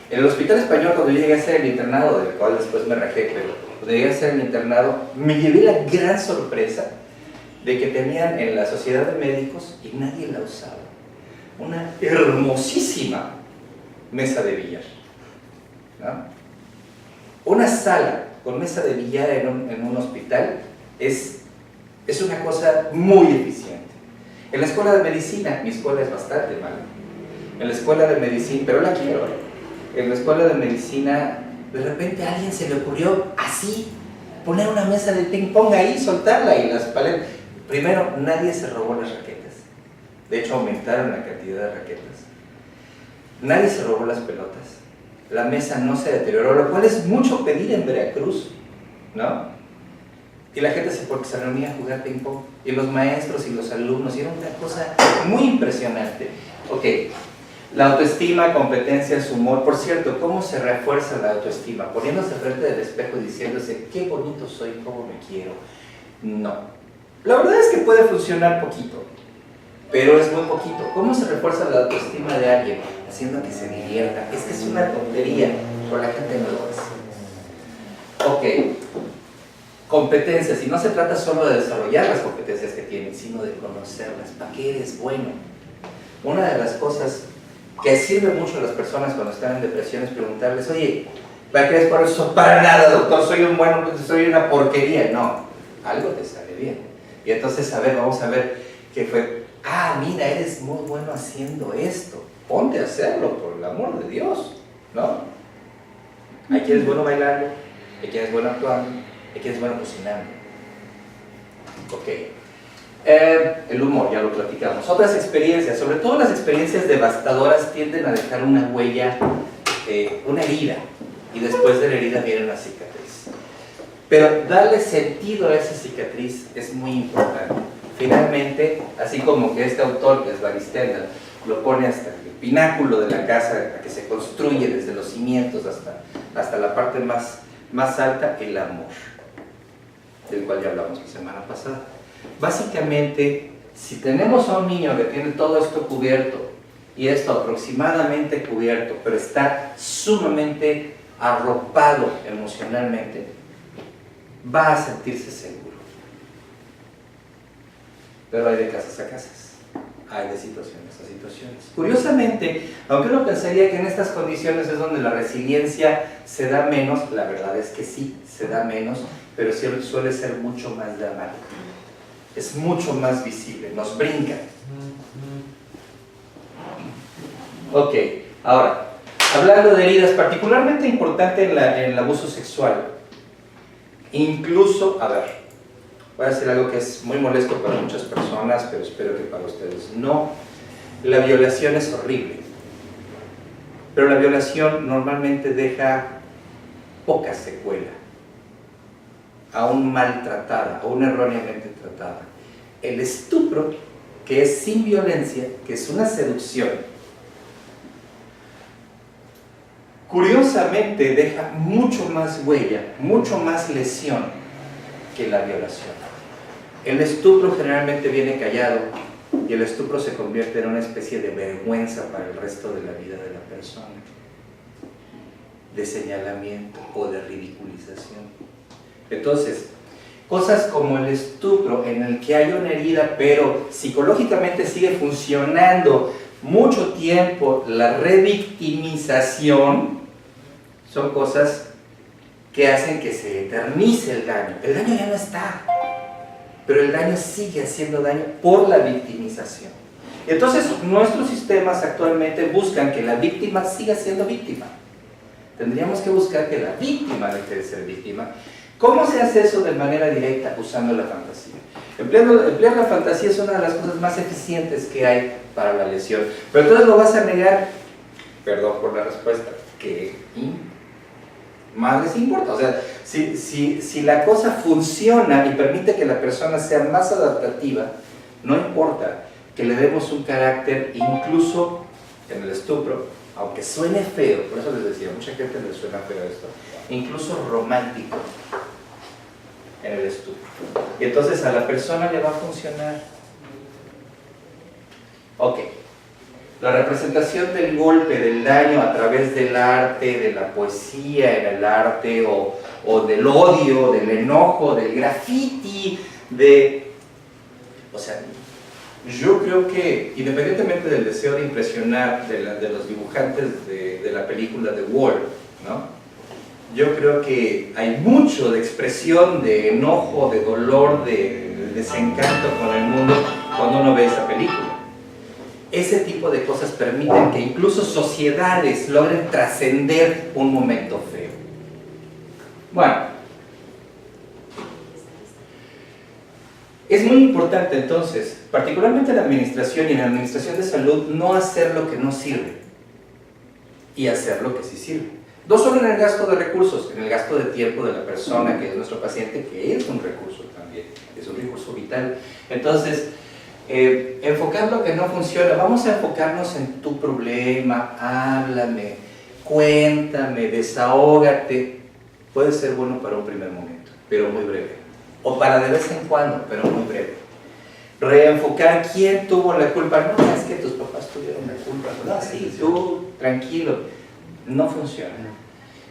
Speaker 3: En el hospital español, cuando yo llegué a hacer el internado, del cual después me rajé, pero cuando llegué a hacer el internado, me llevé la gran sorpresa de que tenían en la sociedad de médicos, y nadie la usaba, una hermosísima mesa de billar, ¿no? Una sala con mesa de billar en un hospital es una cosa muy eficiente. En la escuela de medicina, mi escuela es bastante mala, en la escuela de medicina, pero la quiero, en la escuela de medicina, de repente a alguien se le ocurrió así, poner una mesa de ping pong ahí, soltarla y las paletas. Primero, nadie se robó las raquetas, de hecho aumentaron la cantidad de raquetas. Nadie se robó las pelotas, la mesa no se deterioró, lo cual es mucho pedir en Veracruz, ¿no? Y la gente porque se reunía a jugar ping pong, y los maestros y los alumnos, y era una cosa muy impresionante. Ok, la autoestima, competencias, humor. Por cierto, ¿cómo se refuerza la autoestima? Poniéndose frente del espejo y diciéndose, qué bonito soy, cómo me quiero. No. La verdad es que puede funcionar poquito, pero es muy poquito. ¿Cómo se refuerza la autoestima de alguien? Haciendo que se divierta. Es que es una tontería, pero la gente no lo hace. Ok. Competencias, y no se trata solo de desarrollar las competencias que tienen, sino de conocerlas. ¿Para qué eres bueno? Una de las cosas que sirve mucho a las personas cuando están en depresión es preguntarles, oye, ¿para qué eres bueno? Para nada, doctor, soy una porquería. No, algo te sale bien. Y entonces, vamos a ver qué fue. Ah, mira, eres muy bueno haciendo esto. Ponte a hacerlo, por el amor de Dios, ¿no? Hay quien es bueno bailando, hay quien es bueno actuando, hay quien es bueno cocinando. Ok. El humor, ya lo platicamos. Otras experiencias, sobre todo las experiencias devastadoras, tienden a dejar una huella, una herida, y después de la herida viene una cicatriz. Pero darle sentido a esa cicatriz es muy importante. Finalmente, así como que este autor, que es Baristenda, lo pone hasta el pináculo de la casa, que se construye desde los cimientos hasta la parte más alta, el amor, del cual ya hablamos la semana pasada. Básicamente, si tenemos a un niño que tiene todo esto cubierto, y esto aproximadamente cubierto, pero está sumamente arropado emocionalmente, va a sentirse seguro. Pero hay de casas a casas, hay de situaciones a situaciones. Curiosamente, aunque uno pensaría que en estas condiciones es donde la resiliencia se da menos, la verdad es que sí, se da menos, pero suele ser mucho más dramático. Es mucho más visible, nos brinca. Ok, ahora, hablando de heridas, particularmente importante en el abuso sexual, incluso, voy a decir algo que es muy molesto para muchas personas, pero espero que para ustedes no. La violación es horrible, pero la violación normalmente deja poca secuela, aún maltratada, aún erróneamente tratada. El estupro, que es sin violencia, que es una seducción, curiosamente deja mucho más huella, mucho más lesión que la violación. El estupro generalmente viene callado y el estupro se convierte en una especie de vergüenza para el resto de la vida de la persona, de señalamiento o de ridiculización. Entonces, cosas como el estupro, en el que hay una herida, pero psicológicamente sigue funcionando mucho tiempo, la revictimización, son cosas que hacen que se eternice el daño. El daño ya no está, pero el daño sigue haciendo daño por la victimización. Entonces, nuestros sistemas actualmente buscan que la víctima siga siendo víctima. Tendríamos que buscar que la víctima deje de ser víctima. ¿Cómo se hace eso de manera directa? Usando la fantasía. Emplear la fantasía es una de las cosas más eficientes que hay para la lesión. Pero entonces lo vas a negar, perdón por la respuesta, que más les importa. O sea, si la cosa funciona y permite que la persona sea más adaptativa, no importa que le demos un carácter, incluso en el estupro, aunque suene feo, por eso les decía, mucha gente le suena feo esto, incluso romántico en el estupro. Y entonces a la persona le va a funcionar. Ok. La representación del golpe, del daño a través del arte, de la poesía en el arte, o del odio, del enojo, del graffiti, o sea, yo creo que, independientemente del deseo de impresionar de los dibujantes de la película The Wall, ¿no? Yo creo que hay mucho de expresión, de enojo, de dolor, de desencanto con el mundo cuando uno ve esa película. Ese tipo de cosas permiten que incluso sociedades logren trascender un momento feo. Bueno, es muy importante entonces, particularmente en la administración y en la administración de salud, no hacer lo que no sirve y hacer lo que sí sirve. No solo en el gasto de recursos, en el gasto de tiempo de la persona que es nuestro paciente, que es un recurso también, es un recurso vital. Entonces, enfocar lo que no funciona, vamos a enfocarnos en tu problema, háblame, cuéntame, desahógate. Puede ser bueno para un primer momento, pero muy breve. O para de vez en cuando, pero muy breve. Reenfocar quién tuvo la culpa. No, es que tus papás tuvieron la culpa. No, sí, tú, tranquilo. No funciona.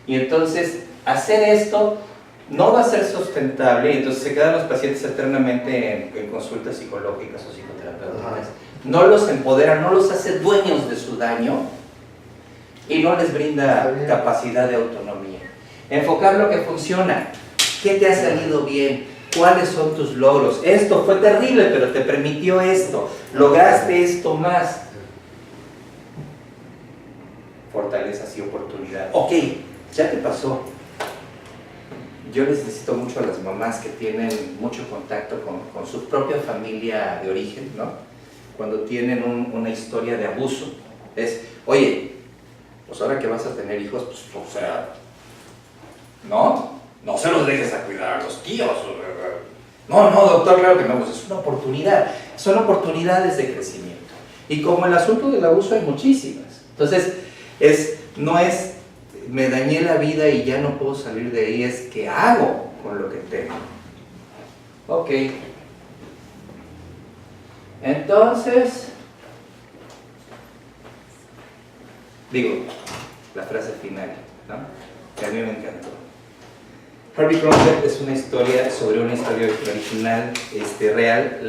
Speaker 3: Y entonces, hacer esto no va a ser sustentable, y entonces se quedan los pacientes eternamente en consultas psicológicas o psicoterapéuticas. No los empodera, no los hace dueños de su daño y no les brinda capacidad de autonomía. Enfocar lo que funciona. ¿Qué te ha salido bien? ¿Cuáles son tus logros? Esto fue terrible, pero te permitió esto. Lograste esto más. Fortalezas y oportunidad. Ok, ya te pasó. Yo les necesito mucho a las mamás que tienen mucho contacto con su propia familia de origen, ¿no? Cuando tienen una historia de abuso. Es, oye, pues ahora que vas a tener hijos, pues, o sea, no se los dejes a cuidar a los tíos. No, doctor, claro que no, pues es una oportunidad. Son oportunidades de crecimiento. Y como el asunto del abuso hay muchísimas. Entonces, no es me dañé la vida y ya no puedo salir de ahí, es ¿qué hago con lo que tengo? Ok. Entonces, digo, la frase final, ¿no? Que a mí me encantó. Harvey Cromwell es una historia sobre una historia original, real,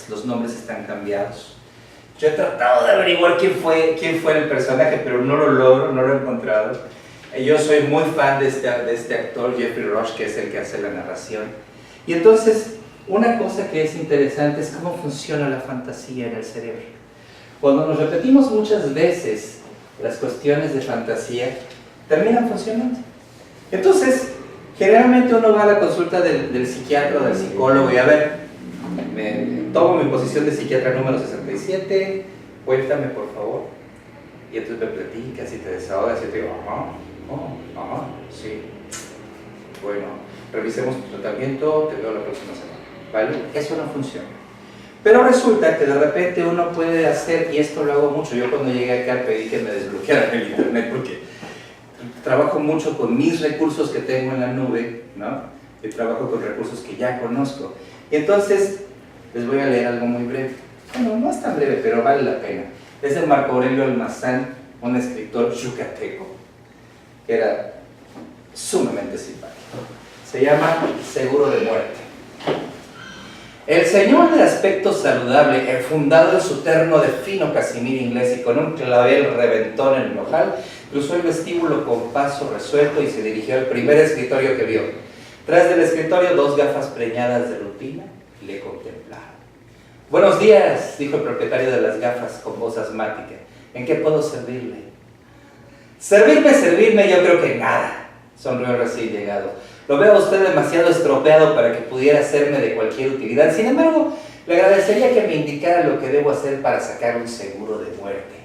Speaker 3: los nombres están cambiados. Yo he tratado de averiguar quién fue el personaje, pero no lo logro, no lo he encontrado. Yo soy muy fan de este actor, Geoffrey Rush, que es el que hace la narración. Y entonces, una cosa que es interesante es cómo funciona la fantasía en el cerebro. Cuando nos repetimos muchas veces las cuestiones de fantasía, terminan funcionando. Entonces, generalmente uno va a la consulta del psiquiatra o del psicólogo y a ver, tomo mi posición de psiquiatra número 67, cuéntame por favor. Y entonces me platicas y te desahogas y te digo, sí. Bueno, revisemos tu tratamiento, te veo la próxima semana. ¿Vale? Eso no funciona. Pero resulta que de repente uno puede hacer, y esto lo hago mucho, yo cuando llegué acá pedí que me desbloquearan el internet porque trabajo mucho con mis recursos que tengo en la nube, ¿no? Y trabajo con recursos que ya conozco. Y entonces, les voy a leer algo muy breve. Bueno, no es tan breve, pero vale la pena. Es de Marco Aurelio Almazán, un escritor yucateco, que era sumamente simpático. Se llama Seguro de Muerte. El señor de aspecto saludable, enfundado en su terno de fino casimir inglés y con un clavel reventón en el ojal, cruzó el vestíbulo con paso resuelto y se dirigió al primer escritorio que vio. Tras del escritorio, 2 gafas preñadas de rutina le contemplaron. «Buenos días», dijo el propietario de las gafas con voz asmática. «¿En qué puedo servirle?» Servirme, yo creo que nada», sonrió el recién llegado. «Lo veo a usted demasiado estropeado para que pudiera serme de cualquier utilidad. Sin embargo, le agradecería que me indicara lo que debo hacer para sacar un seguro de muerte».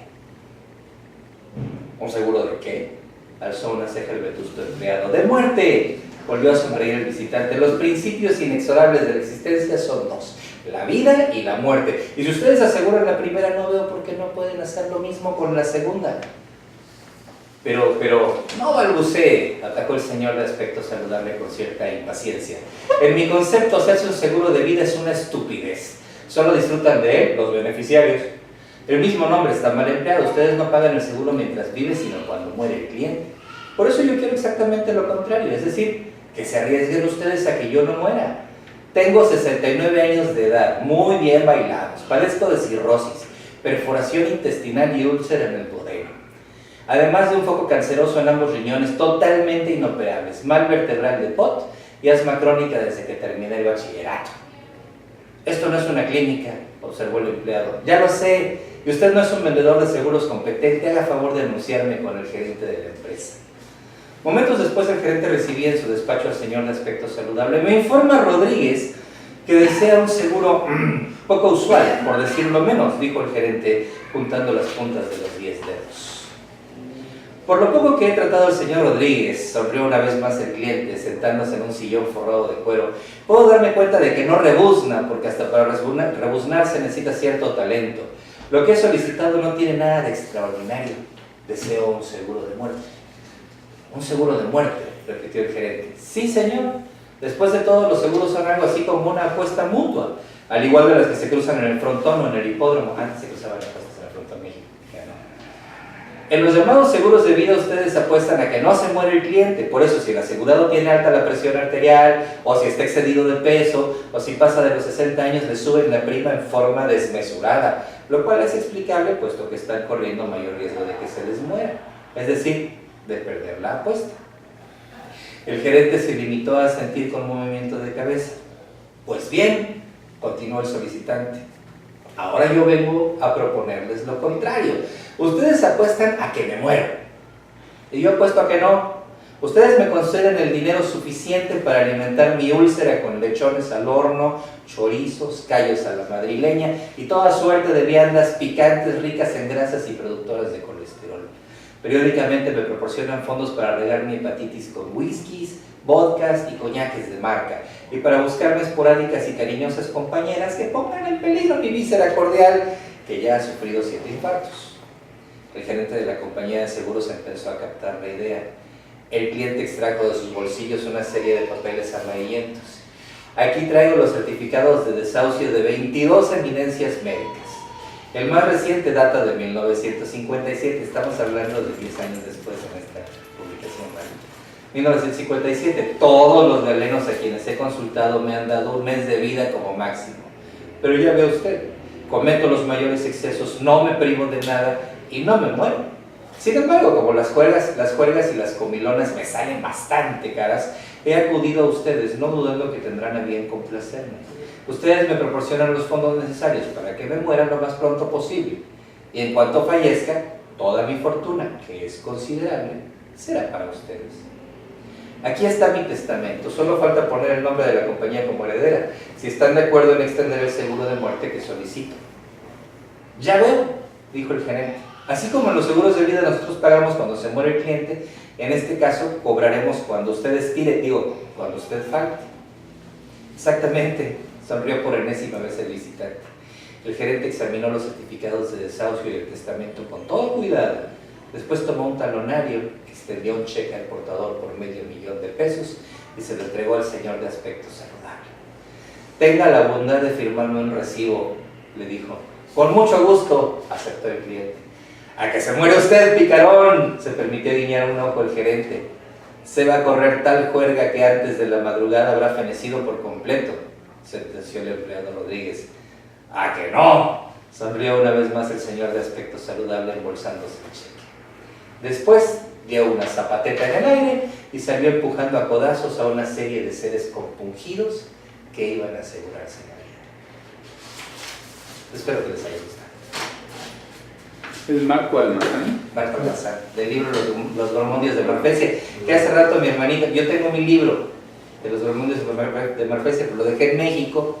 Speaker 3: «¿Un seguro de qué?», alzó una ceja el vetusto empleado. «¡De muerte!», volvió a sonreír el visitante. «Los principios inexorables de la existencia son 2, la vida y la muerte. Y si ustedes aseguran la primera, no veo por qué no pueden hacer lo mismo con la segunda». Pero, no balbucee, atacó el señor de aspecto saludable con cierta impaciencia. «En mi concepto, hacerse un seguro de vida es una estupidez. Solo disfrutan de él los beneficiarios. El mismo nombre está mal empleado. Ustedes no pagan el seguro mientras vive, sino cuando muere el cliente. Por eso yo quiero exactamente lo contrario, es decir, que se arriesguen ustedes a que yo no muera. Tengo 69 años de edad, muy bien bailados, padezco de cirrosis, perforación intestinal y úlcera en el duodeno. Además de un foco canceroso en ambos riñones, totalmente inoperables, mal vertebral de POT y asma crónica desde que terminé el bachillerato. Esto no es una clínica, observó el empleado. Ya lo sé, y usted no es un vendedor de seguros competente, haga favor de anunciarme con el gerente de la empresa. Momentos después el gerente recibía en su despacho al señor de aspecto saludable. Me informa Rodríguez que desea un seguro poco usual, por decirlo menos, dijo el gerente, juntando las puntas de los 10 dedos. Por lo poco que he tratado al señor Rodríguez, sonrió una vez más el cliente, sentándose en un sillón forrado de cuero, puedo darme cuenta de que no rebuzna, porque hasta para rebuznar se necesita cierto talento. Lo que he solicitado no tiene nada de extraordinario. Deseo un seguro de muerte. Un seguro de muerte, repitió el gerente. Sí, señor. Después de todo, los seguros son algo así como una apuesta mutua, al igual de las que se cruzan en el frontón o en el hipódromo. Antes se cruzaban las apuestas en el frontón México. Ya no. En los llamados seguros de vida ustedes apuestan a que no se muere el cliente. Por eso, si el asegurado tiene alta la presión arterial, o si está excedido de peso, o si pasa de los 60 años, le suben la prima en forma desmesurada, lo cual es explicable puesto que están corriendo mayor riesgo de que se les muera. Es decir, de perder la apuesta. El gerente se limitó a asentir con movimiento de cabeza. Pues bien, continuó el solicitante, ahora yo vengo a proponerles lo contrario. Ustedes apuestan a que me muero, y yo apuesto a que no. Ustedes me conceden el dinero suficiente para alimentar mi úlcera con lechones al horno, chorizos, callos a la madrileña y toda suerte de viandas picantes, ricas en grasas y productoras de colesterol. Periódicamente me proporcionan fondos para regar mi hepatitis con whiskies, vodkas y coñaques de marca, y para buscarme esporádicas y cariñosas compañeras que pongan en peligro mi víscera cordial, que ya ha sufrido 7 infartos. El gerente de la compañía de seguros empezó a captar la idea. El cliente extrajo de sus bolsillos una serie de papeles amarillentos. Aquí traigo los certificados de desahucio de 22 eminencias médicas. El más reciente data de 1957, estamos hablando de 10 años después de esta publicación. 1957, todos los galenos a quienes he consultado me han dado un mes de vida como máximo. Pero ya ve usted, cometo los mayores excesos, no me privo de nada y no me muero. Sin embargo, como las juergas y las comilonas me salen bastante caras, he acudido a ustedes, no dudando que tendrán a bien complacerme. Ustedes me proporcionan los fondos necesarios para que me muera lo más pronto posible. Y en cuanto fallezca, toda mi fortuna, que es considerable, será para ustedes. Aquí está mi testamento, solo falta poner el nombre de la compañía como heredera, si están de acuerdo en extender el seguro de muerte que solicito. Ya veo, dijo el gerente. Así como en los seguros de vida nosotros pagamos cuando se muere el cliente, en este caso cobraremos cuando usted estire, cuando usted falte. Exactamente, sonrió por enésima vez el visitante. El gerente examinó los certificados de desahucio y el testamento con todo cuidado. Después tomó un talonario, extendió un cheque al portador por $500,000 de pesos y se lo entregó al señor de aspecto saludable. Tenga la bondad de firmarme un recibo, le dijo. Con mucho gusto, aceptó el cliente. ¡A que se muere usted, picarón!, se permitió guiñar un ojo el gerente. Se va a correr tal juerga que antes de la madrugada habrá fenecido por completo, sentenció el empleado Rodríguez. ¡A que no!, sonrió una vez más el señor de aspecto saludable embolsándose el cheque. Después dio una zapateta en el aire y salió empujando a codazos a una serie de seres compungidos que iban a asegurarse la vida. Espero que les haya gustado.
Speaker 1: Es Marco Almazán.
Speaker 3: Marco Almazán, del libro Los Gormondios de Marfesia, que hace rato mi hermanita, yo tengo mi libro de Los Gormondios de Marfesia, pero lo dejé en México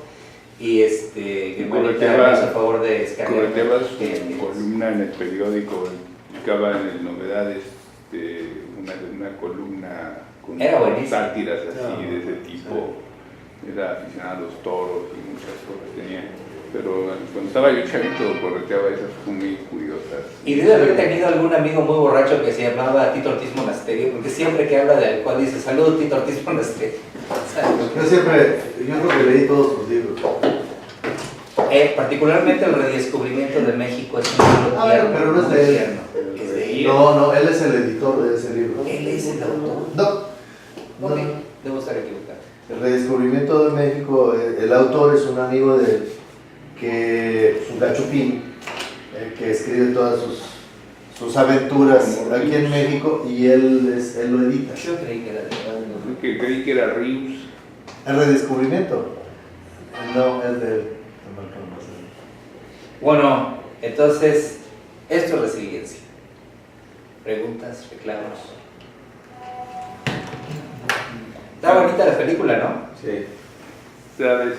Speaker 3: y mi hermanita me hizo a favor de escanear.
Speaker 1: Correteaba su columna en el periódico, publicaba en novedades una columna con sátiras así de ese tipo. Era aficionado a los toros y muchas cosas tenía. Pero cuando estaba yo chavito, correteaba esas muy curiosas.
Speaker 3: Y debe haber tenido algún amigo muy borracho que se llamaba Tito Ortiz Monasterio, porque siempre que habla de alcohol dice, salud Tito Ortiz Monasterio.
Speaker 6: Yo creo que leí todos sus libros.
Speaker 3: particularmente el redescubrimiento de México es un libro tierno,
Speaker 6: pero no es
Speaker 3: muy
Speaker 6: de él.
Speaker 3: tierno. Es de él.
Speaker 6: No, él es el editor de ese libro.
Speaker 3: Él es el autor.
Speaker 6: No.
Speaker 3: Ok, debo estar equivocado.
Speaker 6: El redescubrimiento de México, el autor es un amigo de él, que es un gachupín, que escribe todas sus aventuras aquí en México y él lo edita.
Speaker 3: Yo creí que era de
Speaker 1: Creí que era Rius.
Speaker 6: El redescubrimiento. No, es de él.
Speaker 3: Bueno, entonces, esto es resiliencia. Preguntas, reclamos. Está bonita la película, ¿no?
Speaker 6: Sí.
Speaker 1: Sabes,